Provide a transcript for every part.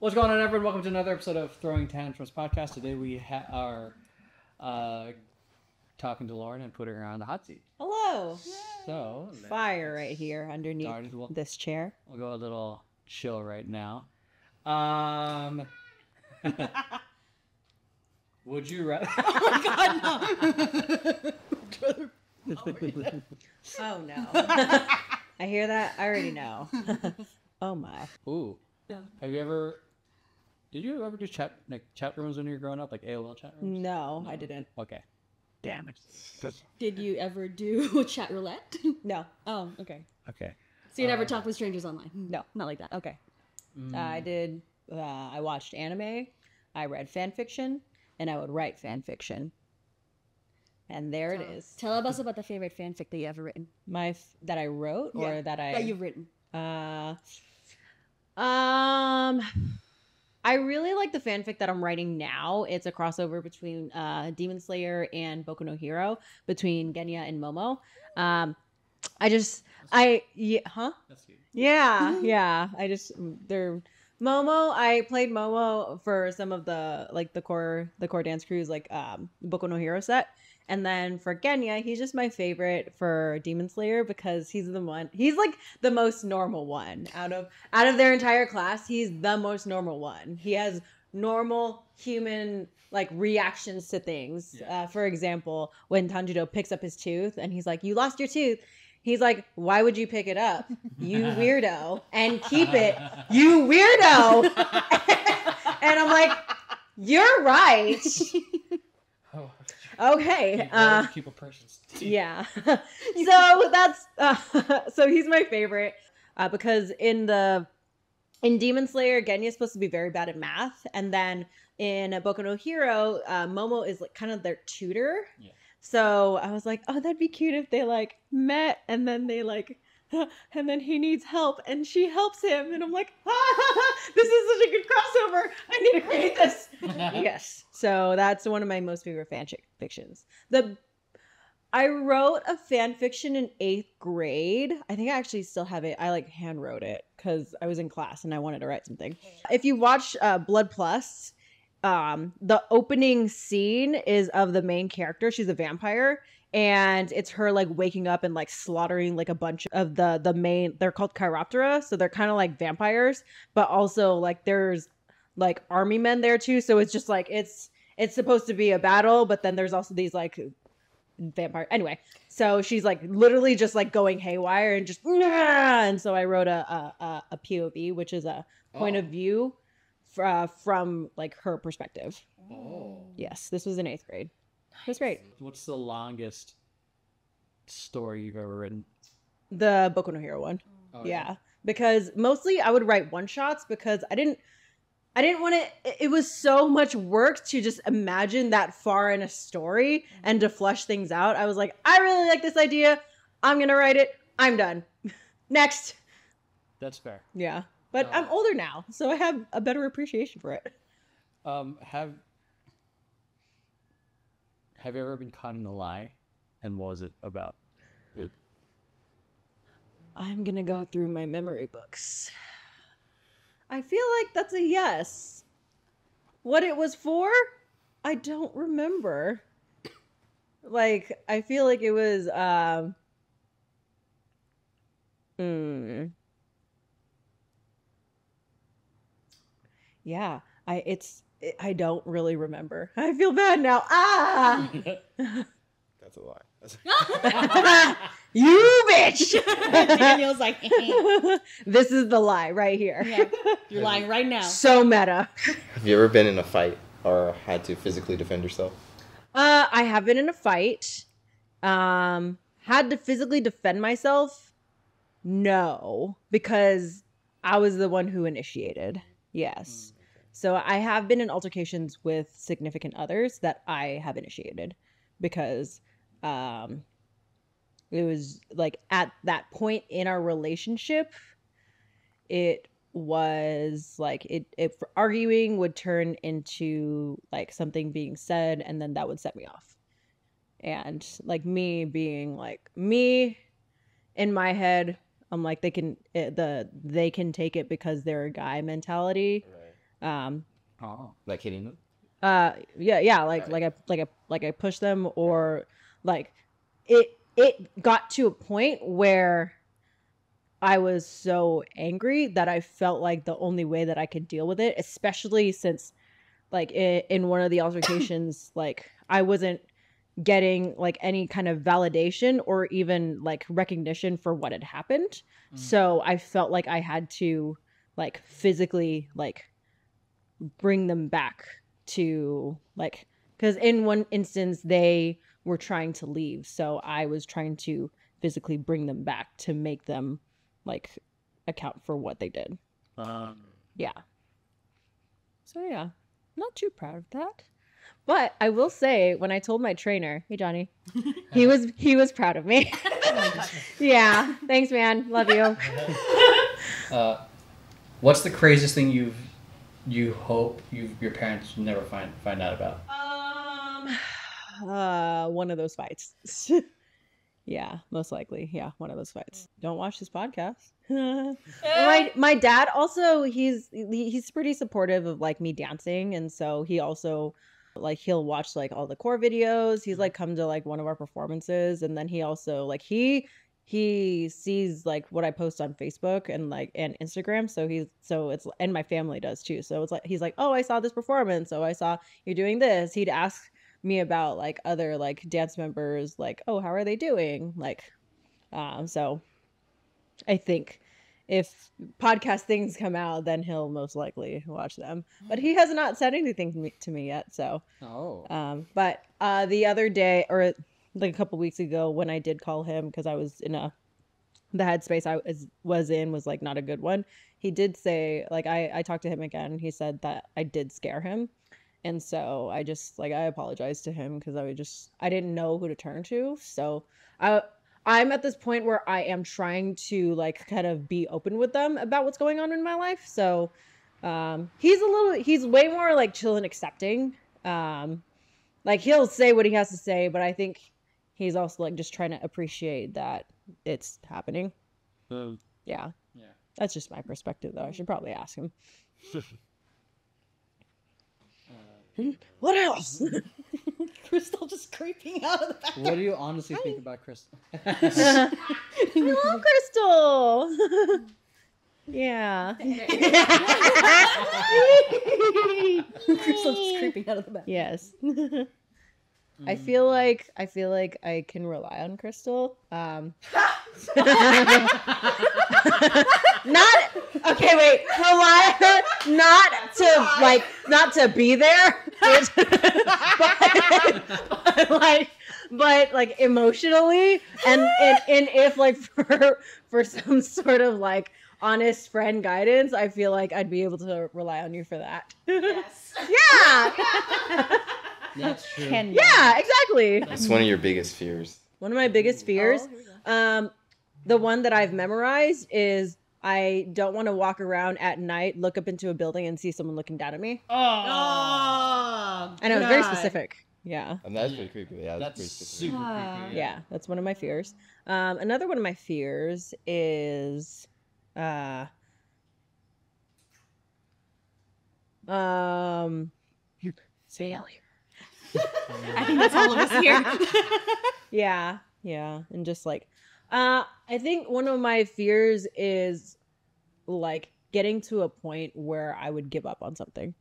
What's going on, everyone? Welcome to another episode of Throwing Tantrums podcast. Today we are talking to Lauren and putting her on the hot seat. Hello. So Fire right here underneath this chair. We'll go a little chill right now. Would you rather? Oh my God, no! Oh no! I hear that. I already know. Oh my. Ooh. Yeah. Did you ever do chat rooms when you were growing up, like AOL chat rooms? No, I didn't. Okay. Damn it. Did you ever do chat roulette? No. Oh, okay. Okay. So you never talk with strangers online? No. Not like that. Okay. I did. I watched anime. I read fan fiction, and I would write fan fiction. And there it is. Tell us about the favorite fanfic that you ever written. That I wrote or that you've written. I really like the fanfic that I'm writing now. It's a crossover between Demon Slayer and Boku no Hero, between Genya and Momo. That's cute. Yeah. Momo. I played Momo for some of the core dance crews, like Boku no Hero set. And then for Genya, he's just my favorite for Demon Slayer because he's like the most normal one out of their entire class. He's the most normal one. He has normal human like reactions to things. Yeah. For example, when Tanjiro picks up his tooth and he's like, "You lost your tooth." He's like, "Why would you pick it up, you weirdo? And keep it, you weirdo." And I'm like, "You're right." Oh. Okay. Keep a person's teeth. Yeah. So that's so he's my favorite because in Demon Slayer, Genya is supposed to be very bad at math, and then in Boku no Hero, Momo is like kind of their tutor. Yeah. So I was like, oh, that'd be cute if they like met and then they like, and then he needs help and she helps him, and I'm like, this is such a good crossover. I need to create this. Yes. So that's one of my most favorite fan fictions. I wrote a fan fiction in 8th grade. I think I actually still have it. I like hand wrote it because I was in class and I wanted to write something. If you watch Blood Plus, the opening scene is of the main character. She's a vampire, and it's her like waking up and like slaughtering like a bunch of the main, they're called chiroptera, so they're kind of like vampires, but also like there's like army men there too, so it's just like it's supposed to be a battle, but then there's also these like vampire, anyway, so she's like literally just like going haywire and just and so I wrote a POV, which is a point of view from like her perspective. Oh. Yes, this was in 8th grade. It was great. What's the longest story you've ever written? The Boku no Hero one. Oh, yeah, because mostly I would write one shots because I didn't want to. It was so much work to just imagine that far in a story and to flesh things out. I was like, I really like this idea. I'm gonna write it. I'm done. Next. That's fair. Yeah, but I'm older now, so I have a better appreciation for it. Have you ever been caught in a lie, and what was it about? I'm gonna go through my memory books. I feel like that's a yes. What it was for, I don't remember. Like, I feel like it was, yeah, I don't really remember. I feel bad now. That's a lie. You bitch! Daniel's like, This is the lie right here. yeah, you're lying right now. So meta. Have you ever been in a fight or had to physically defend yourself? I have been in a fight. Had to physically defend myself? No, because I was the one who initiated. Yes. So I have been in altercations with significant others that I have initiated because it was like at that point in our relationship, it was like it arguing would turn into like something being said, and then that would set me off. And like me being like me in my head, I'm like they can take it because they're a guy mentality. Right. Oh. Like hitting them. Yeah, like I push them, or like it got to a point where I was so angry that I felt like the only way that I could deal with it, especially since like in one of the altercations, like I wasn't getting like any kind of validation or even like recognition for what had happened. So I felt like I had to like physically like bring them back to like, because in one instance they were trying to leave, so I was trying to physically bring them back to make them like account for what they did. Yeah. So yeah, not too proud of that. But I will say, when I told my trainer, hey Johnny, he was proud of me. Yeah, thanks man, love you. What's the craziest thing you hope your parents never find out about? One of those fights. Yeah, most likely. Yeah, one of those fights. Don't watch this podcast. My dad also, he's pretty supportive of like me dancing, and so he also like he'll watch like all the core videos. He's like come to like one of our performances, and then he also like he sees like what I post on Facebook and like and Instagram, so it's, and my family does too. So it's like he's like, "Oh, I saw this performance. Oh, I saw you're doing this." He'd ask me about like other like dance members, like, "Oh, how are they doing?" Like so I think if podcast things come out, then he'll most likely watch them. But he has not said anything to me yet. So, but the other day, or like a couple weeks ago, when I did call him because I was in the headspace I was in was like not a good one. He did say, like, I talked to him again. He said that I did scare him. And so I just like I apologized to him because I didn't know who to turn to. So I'm at this point where I am trying to like kind of be open with them about what's going on in my life. So he's way more like chill and accepting. Like he'll say what he has to say, but I think he's also like just trying to appreciate that it's happening. Yeah. That's just my perspective though. I should probably ask him. What else? Crystal just creeping out of the back. What do you honestly think about Crystal? I love Crystal. Yeah. Crystal just creeping out of the back. Yes. I feel like I can rely on Crystal. Not okay. Wait, rely not to be there, but like emotionally, and if like for some sort of like honest friend guidance, I feel like I'd be able to rely on you for that. Yes. Yeah. That's true. Yeah, exactly. What's one of your biggest fears? One of my biggest fears, the one that I've memorized is I don't want to walk around at night, look up into a building, and see someone looking down at me. Oh, I know, it's very specific. Yeah. And that's pretty creepy. Yeah, that's pretty specific. super creepy. Yeah, that's one of my fears. Another one of my fears is failure. I think that's all of us here. Yeah, and just like I think one of my fears is like getting to a point where I would give up on something.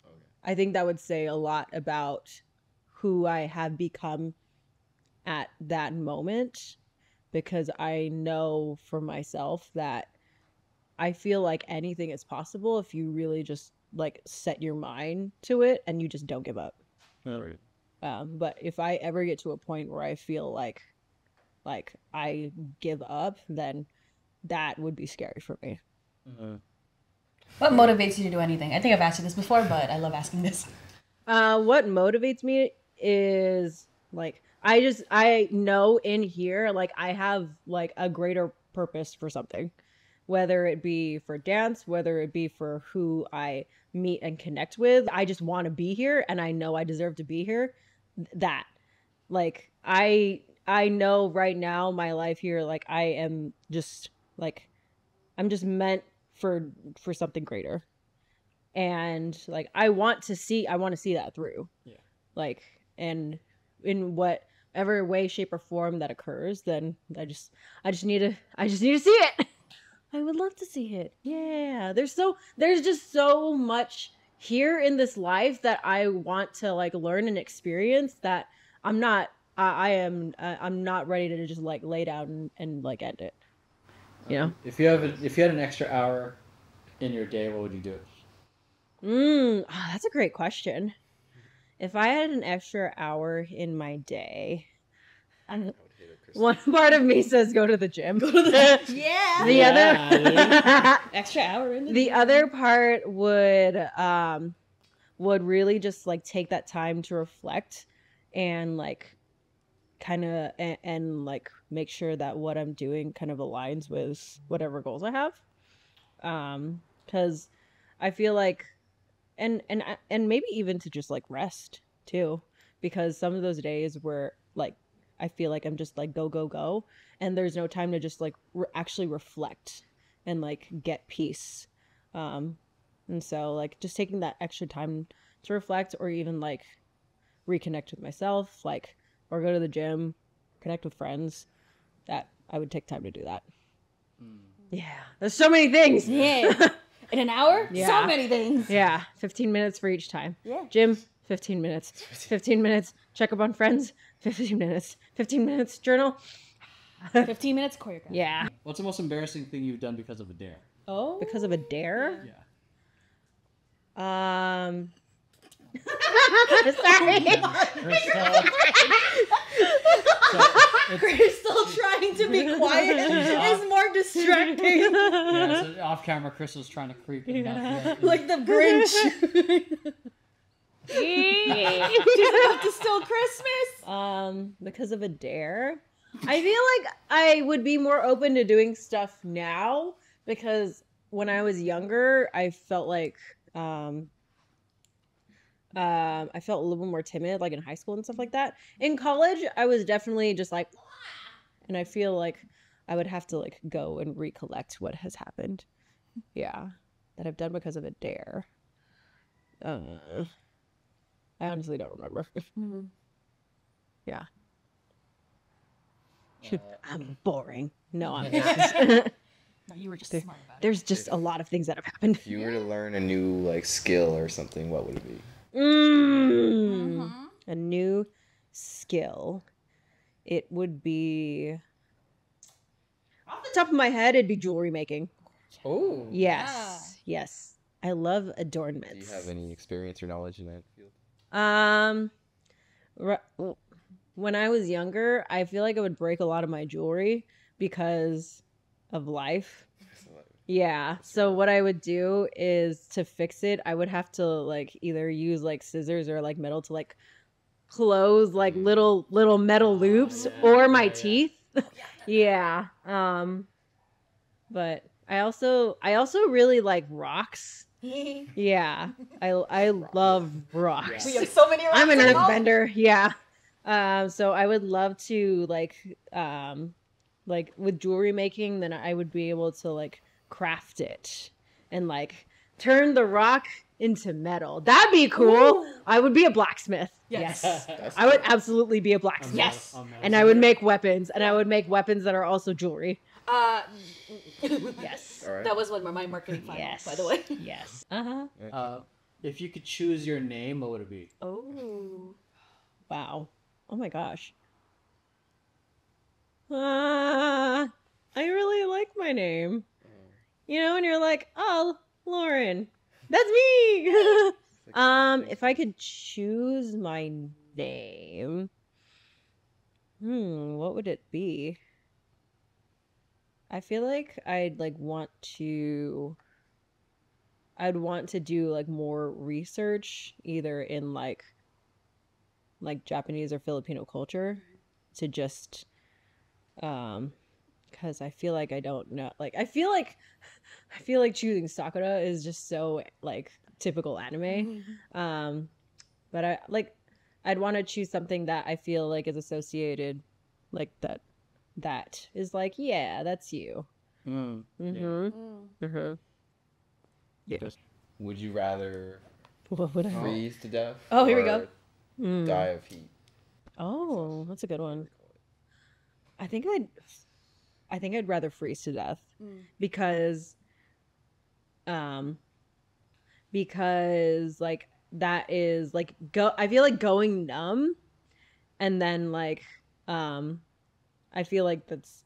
Okay. I think that would say a lot about who I have become at that moment, because I know for myself that I feel like anything is possible if you really just like set your mind to it and you just don't give up. Right. But if I ever get to a point where I feel like I give up, then that would be scary for me. What motivates you to do anything? I think I've asked you this before, but I love asking this. What motivates me is like I know in here like I have like a greater purpose for something, whether it be for dance, whether it be for who I meet and connect with. I just want to be here, and I know I deserve to be here. That like I know right now my life here, like I am just like I'm just meant for something greater. and like I want to see that through. Yeah. Like, and in whatever way, shape, or form that occurs, then I just need to see it. I would love to see it. Yeah. There's just so much here in this life that I want to like learn and experience that I'm not ready to just like lay down and like end it. You know? If you had an extra hour in your day, what would you do? That's a great question. If I had an extra hour in my day, one part of me says go to the gym. Yeah. The other Extra hour in the other part would really just like take that time to reflect and like kind of and like make sure that what I'm doing kind of aligns with whatever goals I have. Because I feel like and maybe even to just like rest too, because some of those days where like I feel like I'm just like go and there's no time to just like actually reflect and like get peace. And so like just taking that extra time to reflect or even like reconnect with myself, like, or go to the gym, connect with friends, that I would take time to do that. Yeah, there's so many things. Yeah. In an hour? Yeah. So many things. Yeah, 15 minutes for each time. Yeah. Gym, 15 minutes. 15 minutes, check up on friends, 15 minutes. 15 minutes, journal. 15 minutes choreograph. Yeah. What's the most embarrassing thing you've done because of a dare? Oh. Because of a dare? Yeah. Sorry. Crystal trying to be quiet is more distracting. Yeah, so off camera, Crystal's trying to creep. Like the Grinch. She's about to steal Christmas. Because of a dare, I feel like I would be more open to doing stuff now, because when I was younger, I felt like I felt a little more timid, like in high school and stuff like that. In college, I was definitely just like, and I feel like I would have to like go and recollect what has happened. Yeah, that I've done because of a dare. I honestly don't remember. Yeah. I'm boring. No, I'm not. No, you were just smart about it. There's just a lot of things that have happened. If you were to learn a new like skill or something, what would it be? A new skill. It would be, off the top of my head, it'd be jewelry making. Oh. Yes. Yes. I love adornments. Do you have any experience or knowledge in that field? When I was younger, I feel like I would break a lot of my jewelry because of life. Yeah. So what I would do is, to fix it, I would have to like either use like scissors or like metal to like close like little metal loops or my teeth. Yeah. But I also really like rocks. Yeah. I love rocks. We have so many rocks. I'm an earthbender. Yeah. So I would love to like with jewelry making, then I would be able to like craft it and like turn the rock into metal. That'd be cool. Ooh. I would be a blacksmith. Yes. I would absolutely be a blacksmith. Yes. And I would make weapons, and I would make weapons that are also jewelry. Yes. All right. That was one of my marketing finals, by the way. Yes. If you could choose your name, what would it be? Oh. Wow. Oh my gosh. I really like my name. You know, and you're like, oh, Lauren, that's me. If I could choose my name, what would it be? I feel like I'd want to do like more research, either in like Japanese or Filipino culture, to just because I feel like I don't know, like I feel like choosing Sakura is just so like typical anime. But I'd want to choose something that I feel like is associated, like that is like, yeah, that's you. Yeah. Yeah. Would you rather? What would I? Freeze to death. Oh, here we or go. Die of heat. Oh, that's a good one. I think I'd rather freeze to death because like that is like I feel like going numb, and then like I feel like that's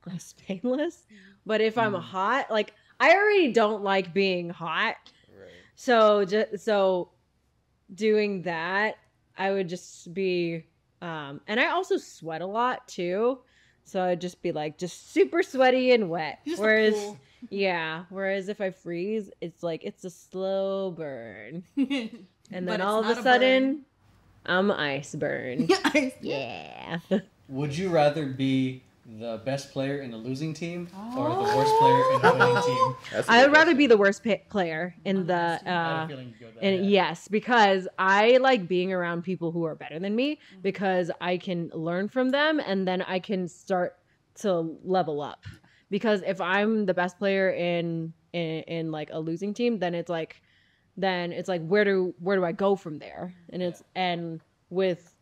less painless. But if I'm hot, like I already don't like being hot, Right. so doing that, I would just be and I also sweat a lot too, so I'd just be like just super sweaty and wet. Just a whereas pool. whereas if I freeze, it's like it's a slow burn, and But then it's all of not a a sudden I'm ice burn. Ice. Yeah. Would you rather be the best player in the losing team or the worst player in the winning team? That's a I good would rather question. be the worst player in the I had a feeling you'd go there. and yes, because I like being around people who are better than me because I can learn from them and then I can start to level up. Because if I'm the best player in like a losing team, then it's like where do I go from there? And it's and with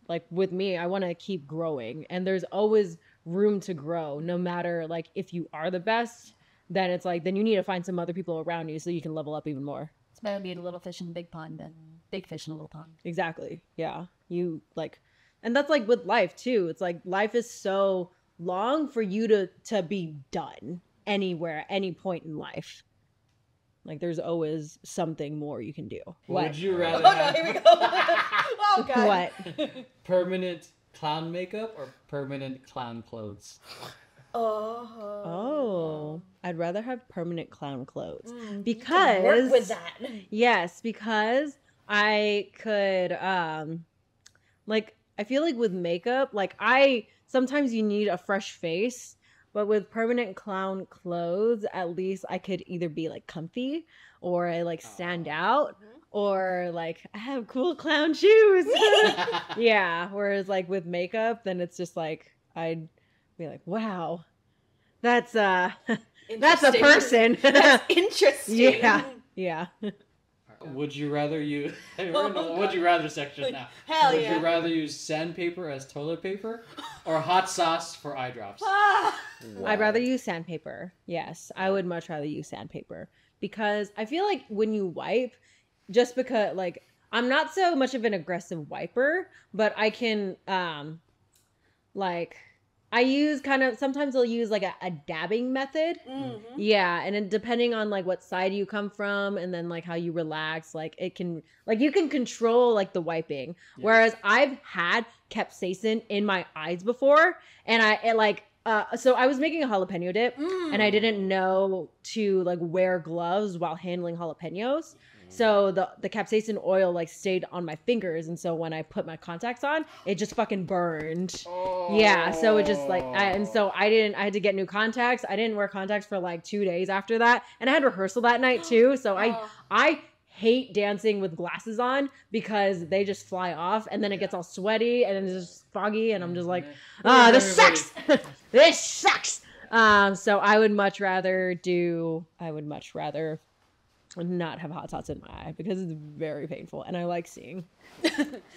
me, I want to keep growing, and there's always room to grow no matter like if you are the best, then it's like then you need to find some other people around you so you can level up even more. It's better to be a little fish in a big pond than big fish in a little pond. Exactly. Yeah. You like, and that's like with life too. It's like life is so long for you to be done anywhere, any point in life. Like there's always something more you can do. Would you rather Oh no, have here we go. Oh god. What? permanent clown makeup or permanent clown clothes? Oh, I'd rather have permanent clown clothes Because work with that. Yes, because I could like I feel like with makeup, like sometimes you need a fresh face, but with permanent clown clothes, at least I could either be like comfy or I like stand out or like I have cool clown shoes. Yeah, whereas like with makeup, then it's just like I'd be like, wow, that's a person. That's interesting. Yeah. Would you rather use? We're in the would you rather section now. Hell Would yeah. you rather use sandpaper as toilet paper or hot sauce for eye drops? Ah. Wow. I'd rather use sandpaper. Yes, I would much rather use sandpaper because I feel like when you wipe, just because like I'm not so much of an aggressive wiper, but I can like I use sometimes I'll use like a dabbing method. Yeah, and then depending on like what side you come from and then like how you relax, like it can like you can control like the wiping. Yeah. Whereas I've had capsaicin in my eyes before and so I was making a jalapeno dip and I didn't know to like wear gloves while handling jalapenos. So the capsaicin oil like stayed on my fingers, and so when I put my contacts on, it just fucking burned. Yeah, so it just like I had to get new contacts. I didn't wear contacts for like 2 days after that, and I had rehearsal that night too. So I hate dancing with glasses on because they just fly off, and then it gets all sweaty and it's just foggy, and I'm just like, this sucks. This sucks. So I would much rather not have hot spots in my eye because it's very painful and I like seeing.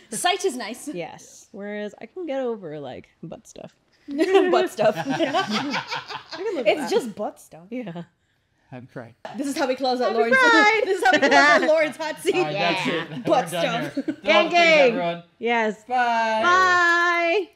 Sight is nice. Yes. Whereas I can get over like butt stuff. Butt stuff. I can live with It's that. just butt stuff. Yeah. I'm crying. This is how we close out Happy Lauren's. Pride! This is how we close out Lauren's hot seat. All right, that's it. Butt We're done stuff. here. Gang, Thanks, gang. everyone. Yes. Bye. Bye.